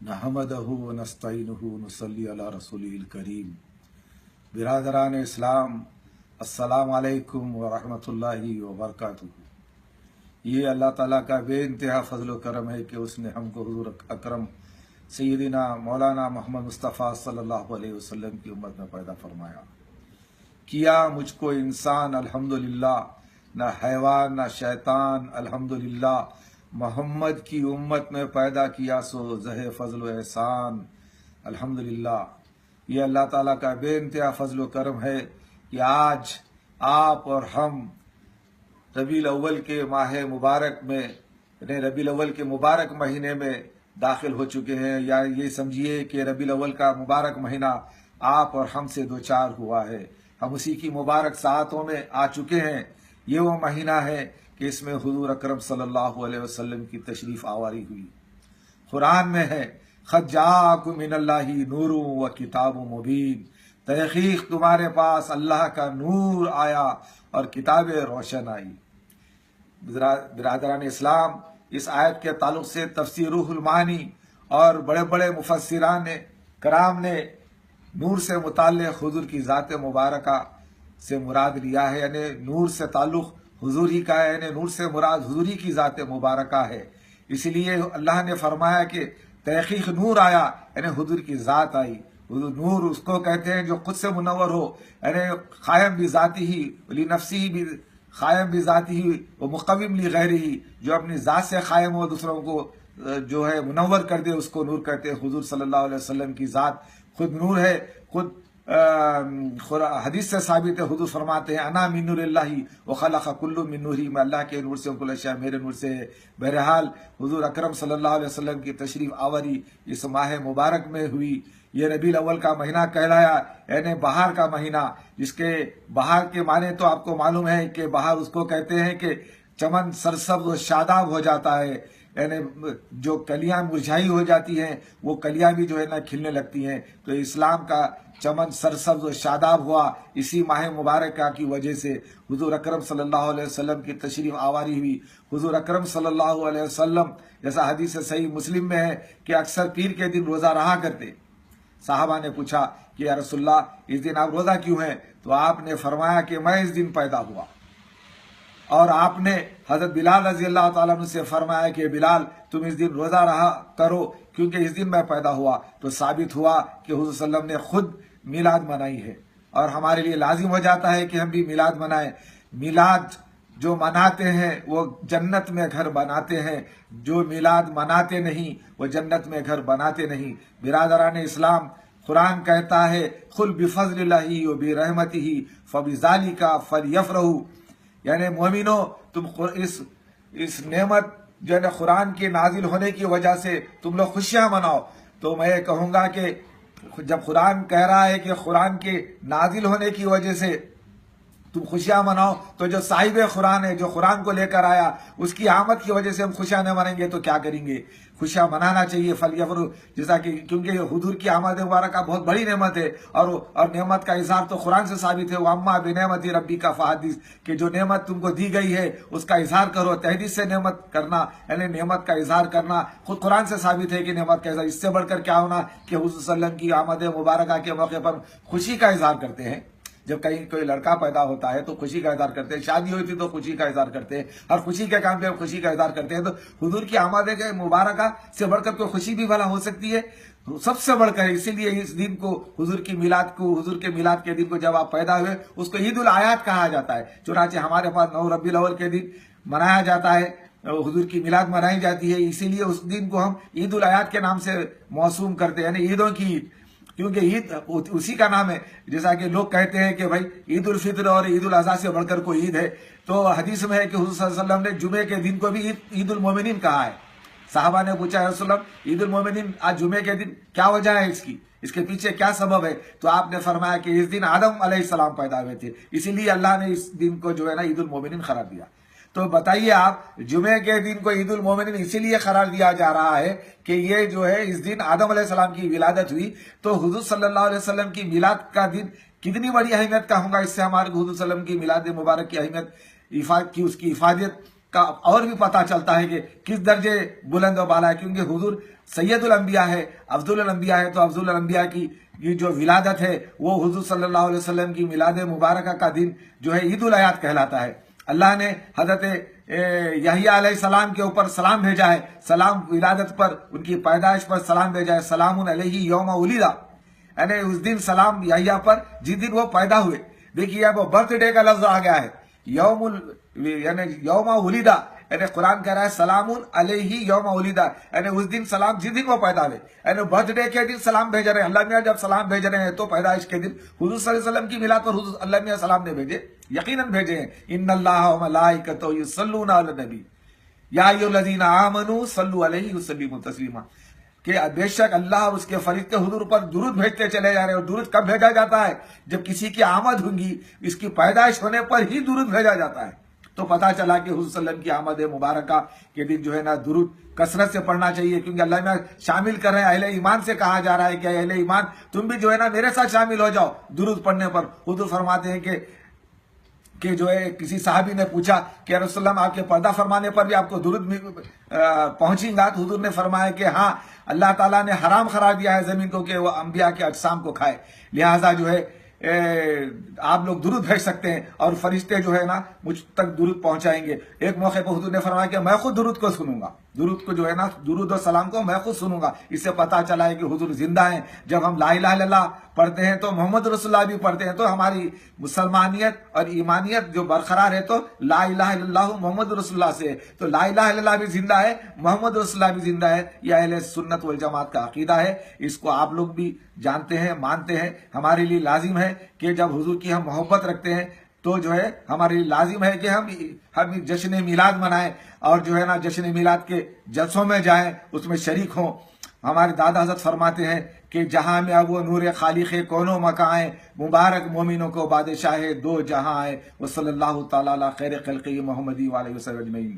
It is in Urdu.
نحمدہ ونستعینہ ونصلی علی رسولہ الکریم۔ برادران اسلام، السلام علیکم ورحمۃ اللہ وبرکاتہ۔ یہ اللہ تعالیٰ کا بے انتہا فضل و کرم ہے کہ اس نے ہم کو حضور اکرم سیدنا مولانا محمد مصطفیٰ صلی اللہ علیہ وسلم کی امت میں پیدا فرمایا، کیا مجھ کو انسان الحمدللہ، نہ حیوان نہ شیطان الحمدللہ، محمد کی امت میں پیدا کیا سو زہ فضل و احسان الحمدللہ۔ یہ اللہ تعالیٰ کا بے انتہا فضل و کرم ہے کہ آج آپ اور ہم ربیع الاول کے ماہ مبارک میں، ربیع الاول کے مبارک مہینے میں داخل ہو چکے ہیں، یا یہ سمجھیے کہ ربیع الاول کا مبارک مہینہ آپ اور ہم سے دوچار ہوا ہے، ہم اسی کی مبارک ساعتوں میں آ چکے ہیں۔ یہ وہ مہینہ ہے کہ اس میں حضور اکرم صلی اللہ علیہ وسلم کی تشریف آوری ہوئی۔ قرآن میں ہے قد جاءکم من اللہ نور و کتاب مبین، تحقیق تمہارے پاس اللہ کا نور آیا اور کتاب روشن آئی۔ برادران اسلام، اس آیت کے تعلق سے تفسیر روح المعانی اور بڑے بڑے مفسران کرام نے نور سے متعلق حضور کی ذات مبارکہ سے مراد لیا ہے، یعنی نور سے تعلق حضور ہی کا ہے، یعنی نور سے مراد حضور ہی کی ذات مبارکہ ہے۔ اس لیے اللہ نے فرمایا کہ تحقیق نور آیا، یعنی حضور کی ذات آئی۔ حضور نور اس کو کہتے ہیں جو خود سے منور ہو، یعنی قائم بذاتی ہی لنفسی بھی، قائم بذاتی ہی و مقوم لغیرہ ہی، جو اپنی ذات سے قائم ہو دوسروں کو جو ہے منور کر دے، اس کو نور کہتے ہیں۔ حضور صلی اللہ علیہ وسلم کی ذات خود نور ہے، خود حدیث سے ثابت ہے، حضور فرماتے ہیں انا من نور اللہ وخلق کل من نوری، میں اللہ کے نور سے کل اشیاء میرے نور سے ہے۔ بہرحال حضور اکرم صلی اللہ علیہ وسلم کی تشریف آوری اس ماہ مبارک میں ہوئی۔ یہ ربیع الاول کا مہینہ کہلایا، یعنی بہار کا مہینہ، جس کے بہار کے معنی تو آپ کو معلوم ہے کہ بہار اس کو کہتے ہیں کہ چمن سرسبز و شاداب ہو جاتا ہے، یعنی جو کلیاں مرجھائی ہو جاتی ہیں وہ کلیاں بھی جو ہے نا کھلنے لگتی ہیں۔ تو اسلام کا چمن سرسبز و شاداب ہوا اسی ماہ مبارکہ کی وجہ سے۔ حضور اکرم صلی اللہ علیہ وسلم کی تشریف آوری ہوئی۔ حضور اکرم صلی اللہ علیہ وسلم، جیسا حدیث صحیح مسلم میں ہے کہ اکثر پیر کے دن روزہ رہا کرتے۔ صحابہ نے پوچھا کہ یا رسول اللہ اس دن آپ روزہ کیوں ہیں؟ تو آپ نے فرمایا کہ میں اس دن پیدا ہوا۔ اور آپ نے حضرت بلال رضی اللہ تعالیٰ عنہ سے فرمایا کہ بلال تم اس دن روزہ رہا کرو کیونکہ اس دن میں پیدا ہوا۔ تو ثابت ہوا کہ حضور صلی اللہ علیہ وسلم نے خود میلاد منائی ہے، اور ہمارے لیے لازم ہو جاتا ہے کہ ہم بھی میلاد منائیں۔ میلاد جو مناتے ہیں وہ جنت میں گھر بناتے ہیں، جو میلاد مناتے نہیں وہ جنت میں گھر بناتے نہیں۔ برادران اسلام، قرآن کہتا ہے قل بفضل اللہ و برحمتہ فبذالک فلیفرحوا، یعنی مومنو تم اس نعمت جو ہے قرآن کے نازل ہونے کی وجہ سے تم لوگ خوشیاں مناؤ۔ تو میں یہ کہوں گا کہ جب قرآن کہہ رہا ہے کہ قرآن کے نازل ہونے کی وجہ سے تم خوشیاں مناؤ، تو جو صاحب قرآن ہے، جو قرآن کو لے کر آیا، اس کی آمد کی وجہ سے ہم خوشیاں نہ منائیں گے تو کیا کریں گے؟ خوشیاں منانا چاہیے فلیفرحوا، جیسا کہ کیونکہ حضور کی آمد مبارکہ بہت بڑی نعمت ہے، اور نعمت کا اظہار تو قرآن سے ثابت ہے، وَأَمَّا بِنِعْمَتِ رَبِّكَ فَحَدِّثْ، کہ جو نعمت تم کو دی گئی ہے اس کا اظہار کرو۔ تحدیث سے نعمت کرنا یعنی نعمت کا اظہار کرنا خود قرآن سے ثابت ہے کہ نعمت کا اظہار، اس سے بڑھ کر کیا ہونا کہ حضور صلی اللہ علیہ وسلم کی آمد مبارکہ کے موقع پر خوشی کا اظہار کرتے ہیں۔ جب کہیں کوئی لڑکا پیدا ہوتا ہے تو خوشی کا اظہار کرتے ہیں، شادی ہوئی تھی تو خوشی کا اظہار کرتے ہیں، ہر خوشی کے کام پہ خوشی کا اظہار کرتے ہیں۔ تو حضور کی آمد کے مبارکہ سے بڑھ کر کوئی خوشی بھی بھلا ہو سکتی ہے؟ سب سے بڑھ کر، اسی لیے اس دن کو حضور کے میلاد کے دن کو جب آپ پیدا ہوئے اس کو عید الاعیاد کہا جاتا ہے۔ چنانچہ ہمارے پاس 9 ربیع الاول کے دن منایا جاتا ہے، حضور کی میلاد منائی جاتی ہے، اسی لیے اس دن کو ہم عید الاعیاد کے نام سے موسوم کرتے ہیں، یعنی عیدوں کی عید، کیونکہ عید اسی کا نام ہے۔ جیسا کہ لوگ کہتے ہیں کہ بھائی عید الفطر اور عید الاضحیٰ سے بڑھ کر کوئی عید ہے، تو حدیث میں ہے کہ حضور صلی اللہ علیہ وسلم نے جمعے کے دن کو بھی عید المومنین کہا ہے۔ صحابہ نے پوچھا یا رسول اللہ عید المومنین آج جمعے کے دن کیا وجہ ہے اس کے پیچھے کیا سبب ہے؟ تو آپ نے فرمایا کہ اس دن آدم علیہ السلام پیدا ہوئے تھے، اسی لیے اللہ نے اس دن کو جو ہے نا عید المومنین قرار دیا۔ تو بتائیے آپ، جمعے کے دن کو عید المومنین اسی لیے قرار دیا جا رہا ہے کہ یہ جو ہے اس دن آدم علیہ السلام کی ولادت ہوئی، تو حضور صلی اللہ علیہ وسلم کی میلاد کا دن کتنی بڑی اہمیت کا ہوگا۔ اس سے ہمارے حضور صلی اللہ علیہ وسلم کی میلاد مبارک کی اہمیت کی، اس کی افادیت کا اور بھی پتہ چلتا ہے کہ کس درجے بلند و بالا ہے، کیونکہ حضور سید الانبیاء ہے، افضل الانبیاء ہے، تو افضل الانبیاء کی یہ جو ولادت ہے وہ حضور صلی اللہ علیہ وسلم کی میلاد مبارکہ کا دن جو ہے عید الحیات کہلاتا ہے۔ اللہ نے حضرت یحییٰ علیہ السلام کے اوپر سلام بھیجا ہے، سلام ولادت پر، ان کی پیدائش پر سلام بھیجا ہے، سلام علیہ یوم ولد، یعنی اس دن سلام یحییٰ پر جس دن وہ پیدا ہوئے۔ دیکھیے اب برتھ ڈے کا لفظ آ گیا ہے، یعنی یوم ولدا، یعنی قرآن کہہ رہا ہے سلام علیہ یوم ولدا، یعنی اس دن سلام جس دن وہ پیدا ہوئے، یعنی برتھ ڈے کے دن سلام بھیج رہے ہیں اللہ میاں۔ جب سلام بھیج رہے ہیں تو پیدائش کے دن حضور صلی اللہ علیہ وسلم کی میلاد پر حضور اللہ میاں سلام نے بھیجے، یقیناً بھیجے ہیں۔ ان اللہ و ملائکتہ یصلون علی النبی یا ایھا الذین آمنوا صلوا علیہ وسلموا تسلیما، کہ بے شک اللہ اور اس کے فرشتے حضور پر درود بھیجتے چلے جا رہے ہیں۔ اور درود کب بھیجا جاتا ہے؟ جب کسی کی آمد ہوگی، اس کی پیدائش ہونے پر ہی درود بھیجا جاتا ہے۔ تو پتہ چلا کہ حضور صلی اللہ علیہ وسلم کی آمد مبارکہ کے دن جو ہے نا درود کثرت سے پڑھنا چاہیے، کیونکہ اللہ میں شامل کر رہے ہیں، اہل ایمان سے کہا جا رہا ہے کہ اہل ایمان تم بھی جو ہے نا میرے ساتھ شامل ہو جاؤ درود پڑھنے پر۔ حضور فرماتے ہیں کہ جو ہے کسی صحابی نے پوچھا کہ رسول اللہ آپ کے پردہ فرمانے پر بھی آپ کو درود پہنچیں گا؟ تو حضور نے فرمایا کہ ہاں، اللہ تعالیٰ نے حرام قرار دیا ہے زمین کو کہ وہ انبیاء کے اجسام کو کھائے، لہٰذا جو ہے آپ لوگ درود بھیج سکتے ہیں اور فرشتے جو ہے نا مجھ تک درود پہنچائیں گے۔ ایک موقع پر حضور نے فرمایا کہ میں خود درود کو سنوں گا، درود کو جو ہے نا درود و سلام کو میں خود سنوں گا۔ اس سے پتہ چلا ہے کہ حضور زندہ ہیں۔ جب ہم لا الہ الا اللہ پڑھتے ہیں تو محمد رسول اللہ بھی پڑھتے ہیں، تو ہماری مسلمانیت اور ایمانیت جو برقرار ہے تو لا الہ الا اللہ محمد رسول اللہ سے ہے۔ تو لا الہ الا اللہ بھی زندہ ہے، محمد رسول اللہ بھی زندہ ہے، یہ اہل سنت والجماعت کا عقیدہ ہے۔ اس کو آپ لوگ بھی جانتے ہیں، مانتے ہیں۔ ہمارے لیے لازم ہے کہ جب حضور کی ہم محبت رکھتے ہیں تو جو ہے ہمارے لیے لازم ہے کہ ہم جشن میلاد منائیں، اور جو ہے نا جشن میلاد کے جلسوں میں جائیں، اس میں شریک ہوں۔ ہمارے دادا حضرت فرماتے ہیں کہ جہاں میں اب وہ نور خالق کون و مکان، مبارک مومنوں کو بادشاہ دو جہاں ہے، وہ صلی اللہ تعالیٰ علی خیر خلقہ محمدی وعلیہ وسلم اجمعین۔